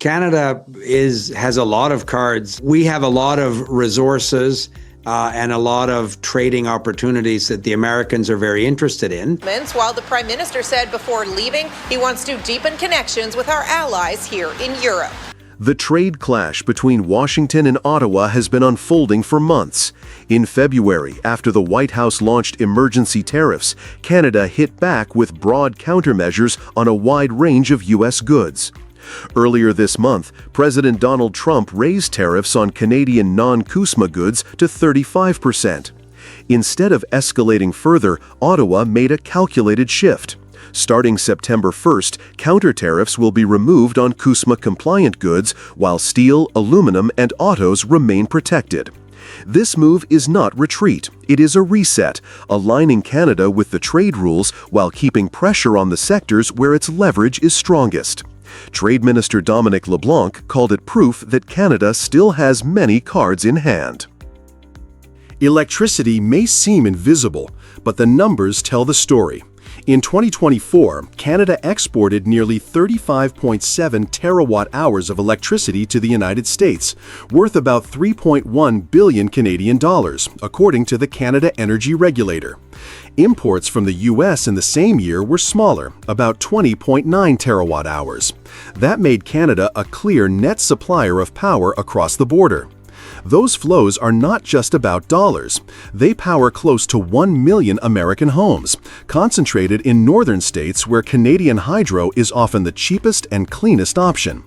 Canada has a lot of cards. We have a lot of resources and a lot of trading opportunities that the Americans are very interested in. While the Prime Minister said before leaving he wants to deepen connections with our allies here in Europe. The trade clash between Washington and Ottawa has been unfolding for months. In February, after the White House launched emergency tariffs, Canada hit back with broad countermeasures on a wide range of U.S. goods. Earlier this month, President Donald Trump raised tariffs on Canadian non-CUSMA goods to 35%. Instead of escalating further, Ottawa made a calculated shift. Starting September 1st, counter tariffs will be removed on CUSMA-compliant goods, while steel, aluminum, and autos remain protected. This move is not retreat, it is a reset, aligning Canada with the trade rules while keeping pressure on the sectors where its leverage is strongest. Trade Minister Dominic LeBlanc called it proof that Canada still has many cards in hand. Electricity may seem invisible, but the numbers tell the story. In 2024, Canada exported nearly 35.7 terawatt-hours of electricity to the United States, worth about 3.1 billion Canadian dollars, according to the Canada Energy Regulator. Imports from the U.S. in the same year were smaller, about 20.9 terawatt-hours. That made Canada a clear net supplier of power across the border. Those flows are not just about dollars. They power close to 1 million American homes, concentrated in northern states where Canadian hydro is often the cheapest and cleanest option.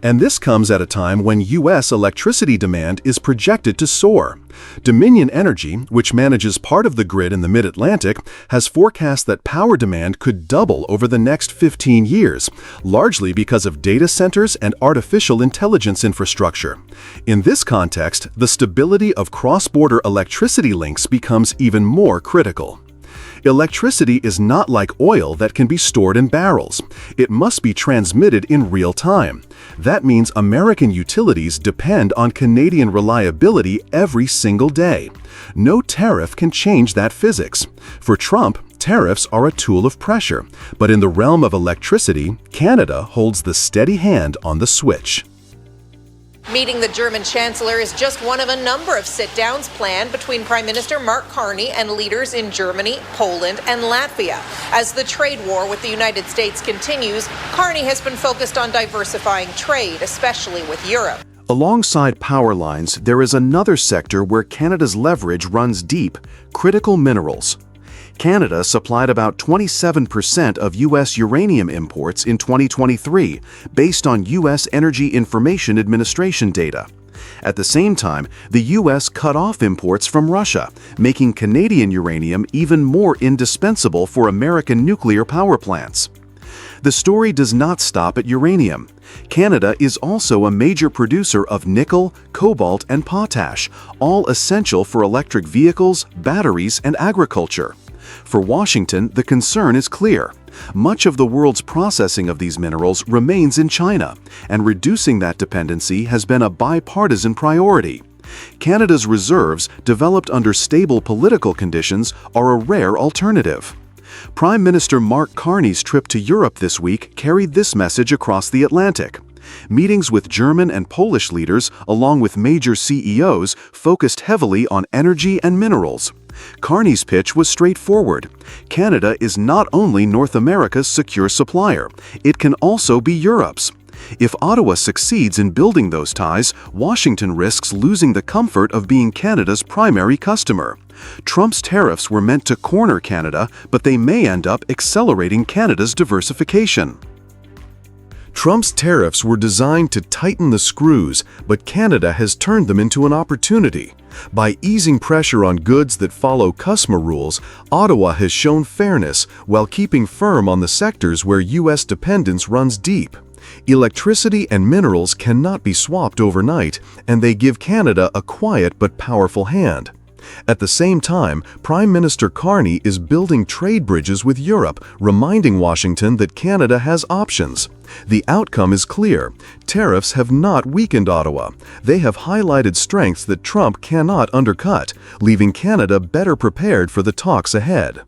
And this comes at a time when U.S. electricity demand is projected to soar. Dominion Energy, which manages part of the grid in the Mid-Atlantic, has forecast that power demand could double over the next 15 years, largely because of data centers and artificial intelligence infrastructure. In this context, the stability of cross-border electricity links becomes even more critical. Electricity is not like oil that can be stored in barrels. It must be transmitted in real time. That means American utilities depend on Canadian reliability every single day. No tariff can change that physics. For Trump, tariffs are a tool of pressure, but in the realm of electricity, Canada holds the steady hand on the switch. Meeting the German Chancellor is just one of a number of sit-downs planned between Prime Minister Mark Carney and leaders in Germany, Poland, and Latvia. As the trade war with the United States continues, Carney has been focused on diversifying trade, especially with Europe. Alongside power lines, there is another sector where Canada's leverage runs deep: critical minerals. Canada supplied about 27% of U.S. uranium imports in 2023, based on U.S. Energy Information Administration data. At the same time, the U.S. cut off imports from Russia, making Canadian uranium even more indispensable for American nuclear power plants. The story does not stop at uranium. Canada is also a major producer of nickel, cobalt, and potash, all essential for electric vehicles, batteries, and agriculture. For Washington, the concern is clear. Much of the world's processing of these minerals remains in China, and reducing that dependency has been a bipartisan priority. Canada's reserves, developed under stable political conditions, are a rare alternative. Prime Minister Mark Carney's trip to Europe this week carried this message across the Atlantic. Meetings with German and Polish leaders, along with major CEOs, focused heavily on energy and minerals. Carney's pitch was straightforward. Canada is not only North America's secure supplier, it can also be Europe's. If Ottawa succeeds in building those ties, Washington risks losing the comfort of being Canada's primary customer. Trump's tariffs were meant to corner Canada, but they may end up accelerating Canada's diversification. Trump's tariffs were designed to tighten the screws, but Canada has turned them into an opportunity. By easing pressure on goods that follow CUSMA rules, Ottawa has shown fairness while keeping firm on the sectors where U.S. dependence runs deep. Electricity and minerals cannot be swapped overnight, and they give Canada a quiet but powerful hand. At the same time, Prime Minister Carney is building trade bridges with Europe, reminding Washington that Canada has options. The outcome is clear. Tariffs have not weakened Ottawa. They have highlighted strengths that Trump cannot undercut, leaving Canada better prepared for the talks ahead.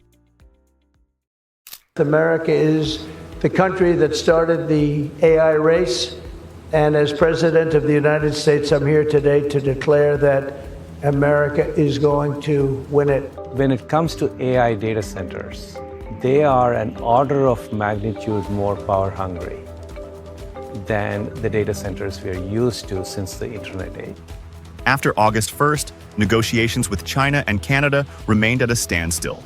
America is the country that started the AI race. And as President of the United States, I'm here today to declare that America is going to win it. When it comes to AI data centers, they are an order of magnitude more power hungry than the data centers we are used to since the internet age. After August 1st, negotiations with China and Canada remained at a standstill.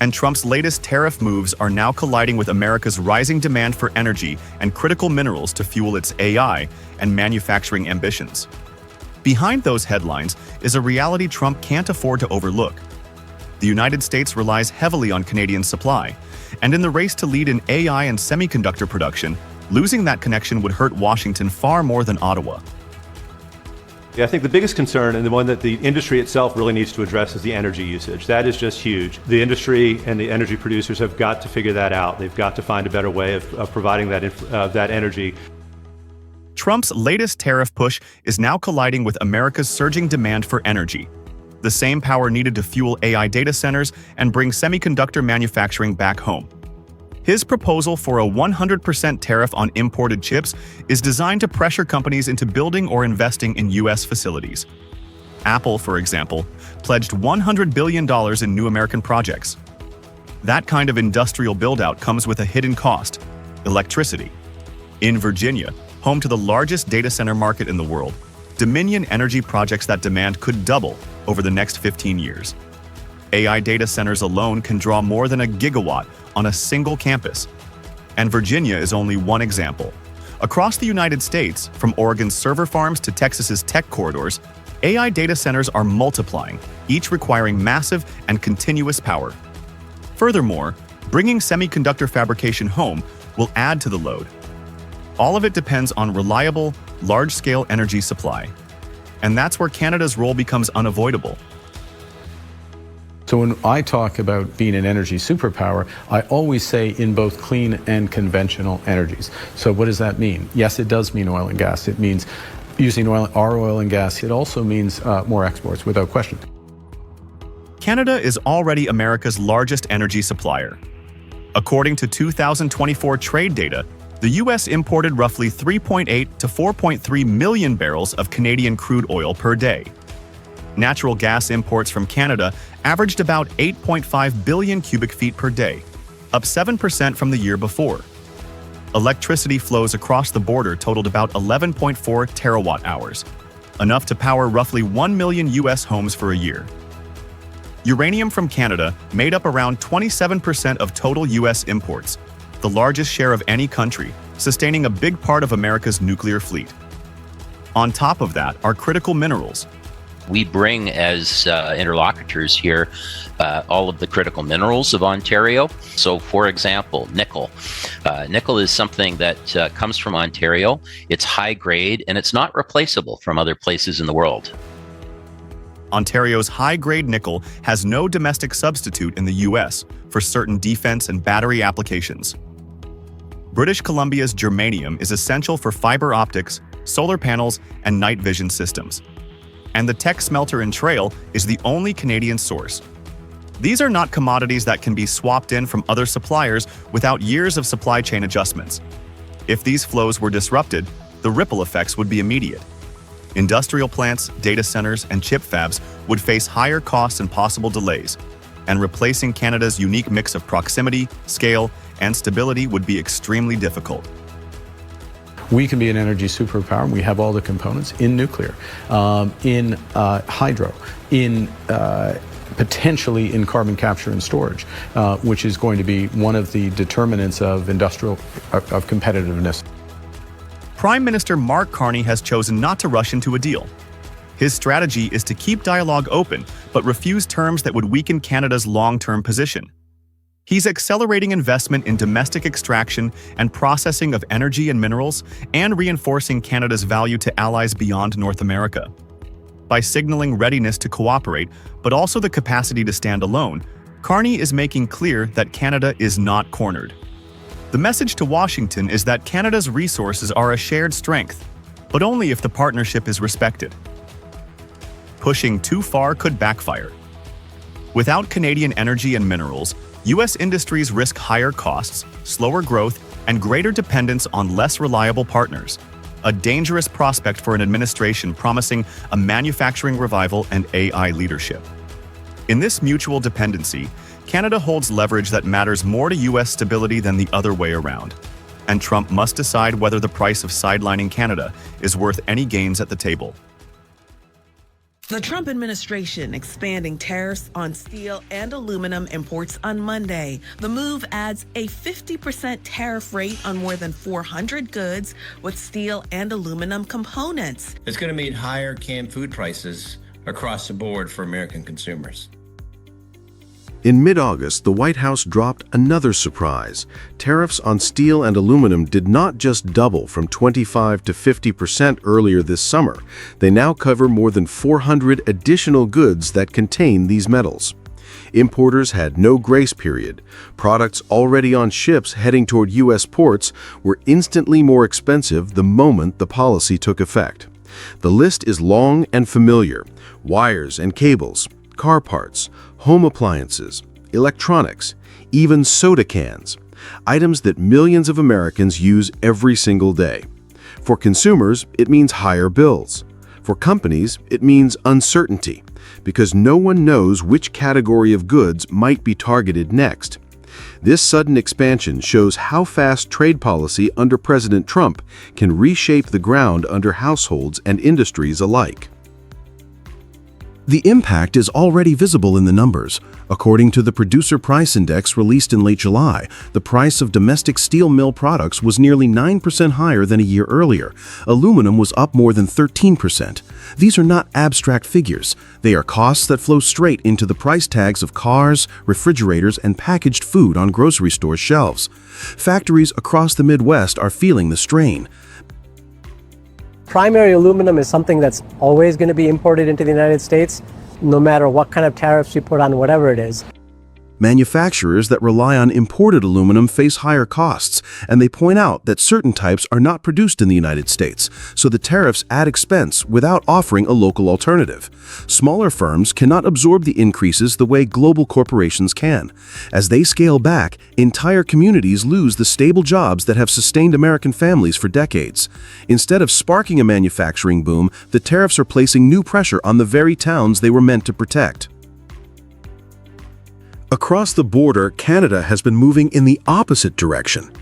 And Trump's latest tariff moves are now colliding with America's rising demand for energy and critical minerals to fuel its AI and manufacturing ambitions. Behind those headlines is a reality Trump can't afford to overlook. The United States relies heavily on Canadian supply, and in the race to lead in AI and semiconductor production, losing that connection would hurt Washington far more than Ottawa. I think the biggest concern, and the one that the industry itself really needs to address, is the energy usage. That is just huge. The industry and the energy producers have got to figure that out. They've got to find a better way of providing that energy. Trump's latest tariff push is now colliding with America's surging demand for energy, the same power needed to fuel AI data centers and bring semiconductor manufacturing back home. His proposal for a 100% tariff on imported chips is designed to pressure companies into building or investing in U.S. facilities. Apple, for example, pledged $100 billion in new American projects. That kind of industrial build-out comes with a hidden cost: electricity. In Virginia, home to the largest data center market in the world, Dominion Energy projects that demand could double over the next 15 years. AI data centers alone can draw more than a gigawatt on a single campus. And Virginia is only one example. Across the United States, from Oregon's server farms to Texas's tech corridors, AI data centers are multiplying, each requiring massive and continuous power. Furthermore, bringing semiconductor fabrication home will add to the load. All of it depends on reliable, large-scale energy supply. And that's where Canada's role becomes unavoidable. So when I talk about being an energy superpower, I always say in both clean and conventional energies. So what does that mean? Yes, it does mean oil and gas. It means using our oil and gas. It also means more exports, without question. Canada is already America's largest energy supplier. According to 2024 trade data, the U.S. imported roughly 3.8 to 4.3 million barrels of Canadian crude oil per day. Natural gas imports from Canada averaged about 8.5 billion cubic feet per day, up 7% from the year before. Electricity flows across the border totaled about 11.4 terawatt-hours, enough to power roughly 1 million U.S. homes for a year. Uranium from Canada made up around 27% of total U.S. imports, the largest share of any country, sustaining a big part of America's nuclear fleet. On top of that are critical minerals. We bring as interlocutors here all of the critical minerals of Ontario. So, for example, nickel. Nickel is something that comes from Ontario. It's high grade and it's not replaceable from other places in the world. Ontario's high-grade nickel has no domestic substitute in the U.S. for certain defense and battery applications. British Columbia's germanium is essential for fiber optics, solar panels, and night vision systems. And the Teck smelter in Trail is the only Canadian source. These are not commodities that can be swapped in from other suppliers without years of supply chain adjustments. If these flows were disrupted, the ripple effects would be immediate. Industrial plants, data centers, and chip fabs would face higher costs and possible delays, and replacing Canada's unique mix of proximity, scale, and stability would be extremely difficult. We can be an energy superpower, and we have all the components in nuclear, in hydro, in potentially in carbon capture and storage, which is going to be one of the determinants of of competitiveness. Prime Minister Mark Carney has chosen not to rush into a deal. His strategy is to keep dialogue open, but refuse terms that would weaken Canada's long-term position. He's accelerating investment in domestic extraction and processing of energy and minerals, and reinforcing Canada's value to allies beyond North America. By signaling readiness to cooperate, but also the capacity to stand alone, Carney is making clear that Canada is not cornered. The message to Washington is that Canada's resources are a shared strength, but only if the partnership is respected. Pushing too far could backfire. Without Canadian energy and minerals, U.S. industries risk higher costs, slower growth, and greater dependence on less reliable partners. a dangerous prospect for an administration promising a manufacturing revival and AI leadership. In this mutual dependency, Canada holds leverage that matters more to U.S. stability than the other way around. And Trump must decide whether the price of sidelining Canada is worth any gains at the table. The Trump administration expanding tariffs on steel and aluminum imports on Monday. The move adds a 50% tariff rate on more than 400 goods with steel and aluminum components. It's going to mean higher canned food prices across the board for American consumers. In mid-August, the White House dropped another surprise. Tariffs on steel and aluminum did not just double from 25 to 50% earlier this summer. They now cover more than 400 additional goods that contain these metals. Importers had no grace period. Products already on ships heading toward U.S. ports were instantly more expensive the moment the policy took effect. The list is long and familiar: wires and cables, car parts, home appliances, electronics, even soda cans, items that millions of Americans use every single day. For consumers, it means higher bills. For companies, it means uncertainty, because no one knows which category of goods might be targeted next. This sudden expansion shows how fast trade policy under President Trump can reshape the ground under households and industries alike. The impact is already visible in the numbers. According to the Producer Price Index released in late July, the price of domestic steel mill products was nearly 9% higher than a year earlier. Aluminum was up more than 13%. These are not abstract figures. They are costs that flow straight into the price tags of cars, refrigerators, and packaged food on grocery store shelves. Factories across the Midwest are feeling the strain. Primary aluminum is something that's always going to be imported into the United States, no matter what kind of tariffs you put on whatever it is. Manufacturers that rely on imported aluminum face higher costs, and they point out that certain types are not produced in the United States, so the tariffs add expense without offering a local alternative. Smaller firms cannot absorb the increases the way global corporations can. As they scale back, entire communities lose the stable jobs that have sustained American families for decades. Instead of sparking a manufacturing boom, the tariffs are placing new pressure on the very towns they were meant to protect. Across the border, Canada has been moving in the opposite direction.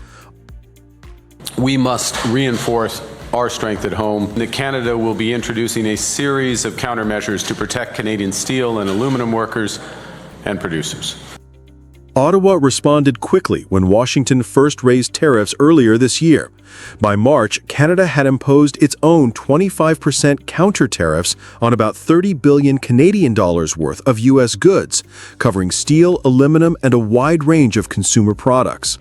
We must reinforce our strength at home. Canada will be introducing a series of countermeasures to protect Canadian steel and aluminum workers and producers. Ottawa responded quickly when Washington first raised tariffs earlier this year. By March, Canada had imposed its own 25% counter tariffs on about 30 billion Canadian dollars worth of U.S. goods, covering steel, aluminum, and a wide range of consumer products.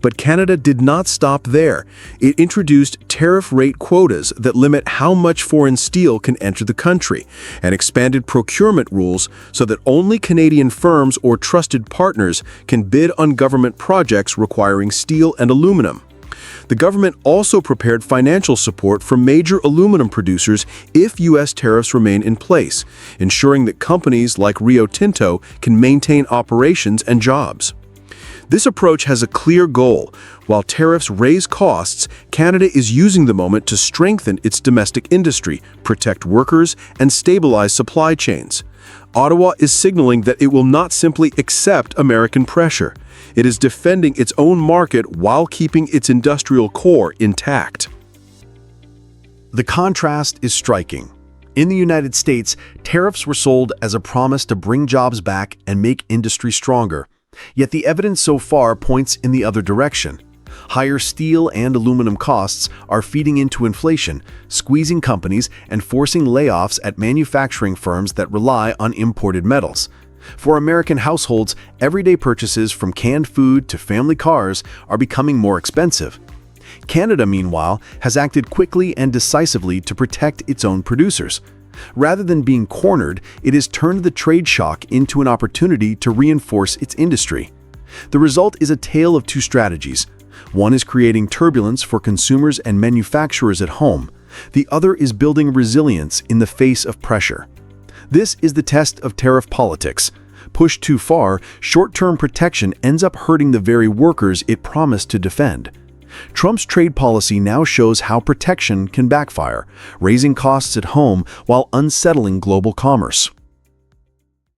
But Canada did not stop there. It introduced tariff rate quotas that limit how much foreign steel can enter the country, and expanded procurement rules so that only Canadian firms or trusted partners can bid on government projects requiring steel and aluminum. The government also prepared financial support for major aluminum producers if U.S. tariffs remain in place, ensuring that companies like Rio Tinto can maintain operations and jobs. This approach has a clear goal. While tariffs raise costs, Canada is using the moment to strengthen its domestic industry, protect workers, and stabilize supply chains. Ottawa is signaling that it will not simply accept American pressure. It is defending its own market while keeping its industrial core intact. The contrast is striking. In the United States, tariffs were sold as a promise to bring jobs back and make industry stronger. Yet the evidence so far points in the other direction. Higher steel and aluminum costs are feeding into inflation, squeezing companies and forcing layoffs at manufacturing firms that rely on imported metals. For American households, everyday purchases from canned food to family cars are becoming more expensive. Canada, meanwhile, has acted quickly and decisively to protect its own producers. Rather than being cornered, it has turned the trade shock into an opportunity to reinforce its industry. The result is a tale of two strategies. One is creating turbulence for consumers and manufacturers at home. The other is building resilience in the face of pressure. This is the test of tariff politics. Pushed too far, short-term protection ends up hurting the very workers it promised to defend. Trump's trade policy now shows how protection can backfire, raising costs at home while unsettling global commerce.